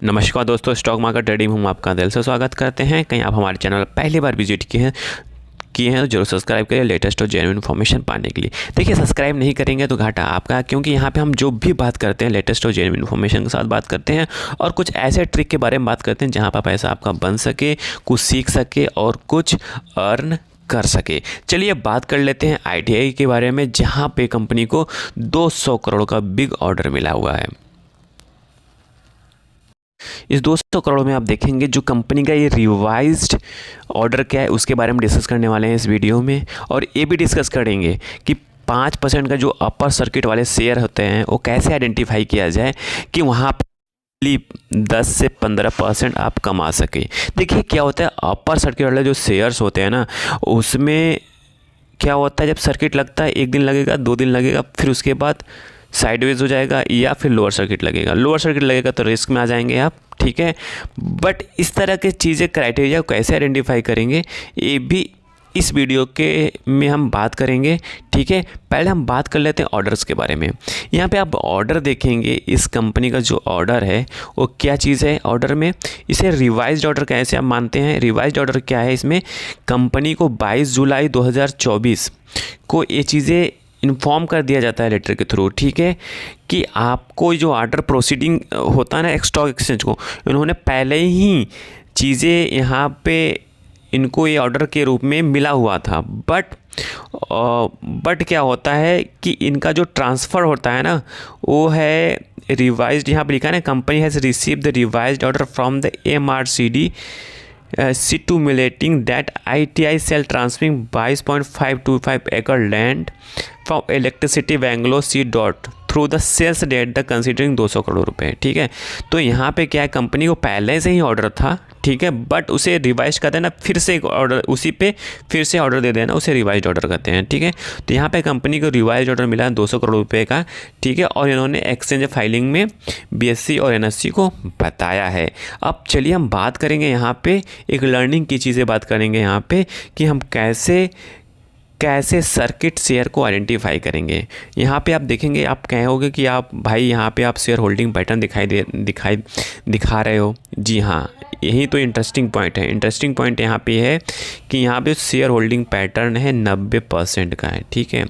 नमस्कार दोस्तों, stock market trading में हम आपका दिल से स्वागत करते हैं। कहीं आप हमारे चैनल पहली बार विजिट किए हैं तो जरूर सब्सक्राइब करिए लेटेस्ट और जेन्युइन इन्फॉर्मेशन पाने के लिए। देखिए, सब्सक्राइब नहीं करेंगे तो घाटा आपका, क्योंकि यहाँ पे हम जो भी बात करते हैं लेटेस्ट और जेन्युइन इन्फॉर्मेशन के साथ बात करते हैं और कुछ ऐसे ट्रिक के बारे में बात करते हैं जहाँ पर पैसा आपका बन सके, कुछ सीख सके और कुछ अर्न कर सके। चलिए बात कर लेते हैं ITI के बारे में, जहाँ पे कंपनी को 200 करोड़ का बिग ऑर्डर मिला हुआ है। इस 200 करोड़ में आप देखेंगे जो कंपनी का ये रिवाइज्ड ऑर्डर क्या है उसके बारे में डिस्कस करने वाले हैं इस वीडियो में, और ये भी डिस्कस करेंगे कि 5% का जो अपर सर्किट वाले शेयर होते हैं वो कैसे आइडेंटिफाई किया जाए कि वहाँ पे 10 से 15% आप कमा सके। देखिए क्या होता है, अपर सर्किट वाले जो शेयर्स होते हैं ना, उसमें क्या होता है, जब सर्किट लगता है 1 दिन लगेगा, 2 दिन लगेगा, फिर उसके बाद साइडवेज हो जाएगा या फिर लोअर सर्किट लगेगा। लोअर सर्किट लगेगा तो रिस्क में आ जाएंगे आप, ठीक है। बट इस तरह के चीज़ें क्राइटेरिया कैसे आइडेंटिफाई करेंगे ये भी इस वीडियो के में हम बात करेंगे, ठीक है। पहले हम बात कर लेते हैं ऑर्डर्स के बारे में। यहाँ पे आप ऑर्डर देखेंगे, इस कंपनी का जो ऑर्डर है वो क्या चीज़ है ऑर्डर में, इसे रिवाइज्ड ऑर्डर कैसे आप मानते हैं। रिवाइज्ड ऑर्डर क्या है, इसमें कंपनी को 22 जुलाई 2024 को ये चीज़ें इन्फॉर्म कर दिया जाता है लेटर के थ्रू, ठीक है, कि आपको जो ऑर्डर प्रोसीडिंग होता है ना स्टॉक एक्सचेंज को, इन्होंने पहले ही चीज़ें यहाँ पे इनको ये ऑर्डर के रूप में मिला हुआ था। बट क्या होता है कि इनका जो ट्रांसफ़र होता है ना वो है रिवाइज्ड। यहाँ पे लिखा है ना, company has receive the revised order from the MRCD stipulating that ITI shall transferring 22.525 acre land from Electricity Bangalore C dot through the sales date the considering 200 crore रुपए, ठीक है। तो यहाँ पे क्या है, कंपनी को पहले से ही ऑर्डर था, ठीक है, बट उसे रिवाइज कर देना, फिर से एक ऑर्डर उसी पे फिर से ऑर्डर दे देना, उसे रिवाइज ऑर्डर कहते हैं, ठीक है। तो यहाँ पे कंपनी को रिवाइज ऑर्डर मिला है 200 करोड़ रुपए का, ठीक है, और इन्होंने एक्सचेंज फाइलिंग में BSE और NSE को बताया है। अब चलिए हम बात करेंगे यहाँ पे एक लर्निंग की चीज़ें बात करेंगे यहाँ पे कि हम कैसे सर्किट शेयर को आइडेंटिफाई करेंगे। यहाँ पे आप देखेंगे, आप कहोगे कि आप भाई यहाँ पे आप शेयर होल्डिंग पैटर्न दिखा रहे हो। जी हाँ, यही तो इंटरेस्टिंग पॉइंट है। इंटरेस्टिंग पॉइंट यहाँ पे है कि यहाँ पे शेयर होल्डिंग पैटर्न है 90% का है, ठीक है।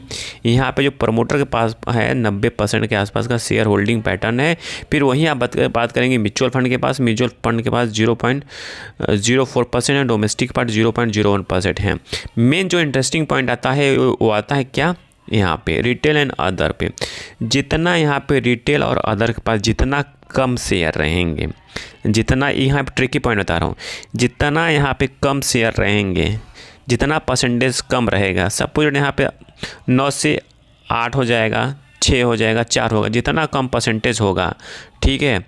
यहाँ पे जो प्रमोटर के पास है 90% के आसपास का शेयर होल्डिंग पैटर्न है। फिर वहीं आप बात करेंगे म्यूचुअल फंड के पास। म्यूचुअल फंड के पास 0.04% है, डोमेस्टिक पार्ट 0.01% है। मेन जो इंटरेस्टिंग पॉइंट आता है वो आता है क्या, यहाँ पे रिटेल एंड अदर पे। जितना यहाँ पे रिटेल और अदर के पास जितना कम शेयर रहेंगे, जितना यहाँ पे ट्रिकी पॉइंट बता रहा हूँ, जितना यहाँ पे कम शेयर रहेंगे, जितना परसेंटेज कम रहेगा, सपोज यहाँ पे 9 से 8 हो जाएगा, 6 हो जाएगा, 4 होगा, जितना कम परसेंटेज होगा, ठीक है,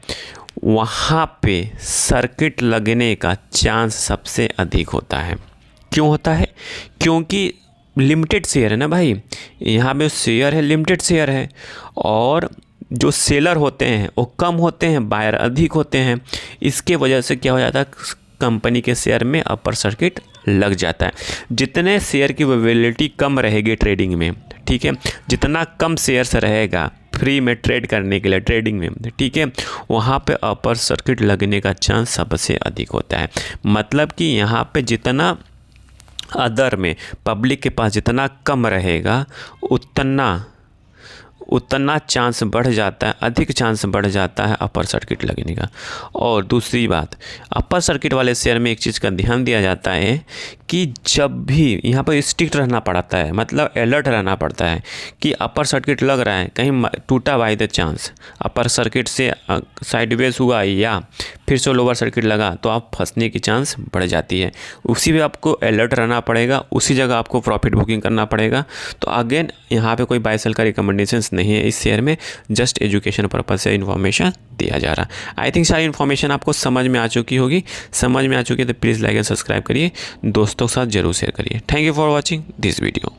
वहाँ पे सर्किट लगने का चांस सबसे अधिक होता है। क्यों होता है? क्योंकि लिमिटेड शेयर है ना भाई, यहाँ पे शेयर है, लिमिटेड शेयर है, और जो सेलर होते हैं वो कम होते हैं, बायर अधिक होते हैं। इसके वजह से क्या हो जाता है, कंपनी के शेयर में अपर सर्किट लग जाता है। जितने शेयर की अवेलेबिलिटी कम रहेगी ट्रेडिंग में, ठीक है, जितना कम शेयर्स रहेगा फ्री में ट्रेड करने के लिए ट्रेडिंग में, ठीक है, वहाँ पे अपर सर्किट लगने का चांस सबसे अधिक होता है। मतलब कि यहाँ पे जितना अदर में पब्लिक के पास जितना कम रहेगा उतना चांस बढ़ जाता है, अधिक चांस बढ़ जाता है अपर सर्किट लगने का। और दूसरी बात, अपर सर्किट वाले शेयर में एक चीज़ का ध्यान दिया जाता है कि जब भी यहाँ पर स्ट्रिक्ट रहना पड़ता है, मतलब अलर्ट रहना पड़ता है कि अपर सर्किट लग रहा है, कहीं टूटा by the chance upper circuit से साइडवेज हुआ या फिर से लोअर सर्किट लगा तो आप फंसने की चांस बढ़ जाती है। उसी पे आपको अलर्ट रहना पड़ेगा, उसी जगह आपको प्रॉफिट बुकिंग करना पड़ेगा। तो अगेन यहाँ पे कोई बाय सेल का रिकमेंडेशंस नहीं है इस शेयर में, जस्ट एजुकेशन पर्पज से इन्फॉर्मेशन दिया जा रहा है। आई थिंक सारी इन्फॉर्मेशन आपको समझ में आ चुकी होगी। समझ में आ चुकी है तो प्लीज़ लाइक एंड सब्सक्राइब करिए, दोस्तों के साथ जरूर शेयर करिए। Thank you for watching this video.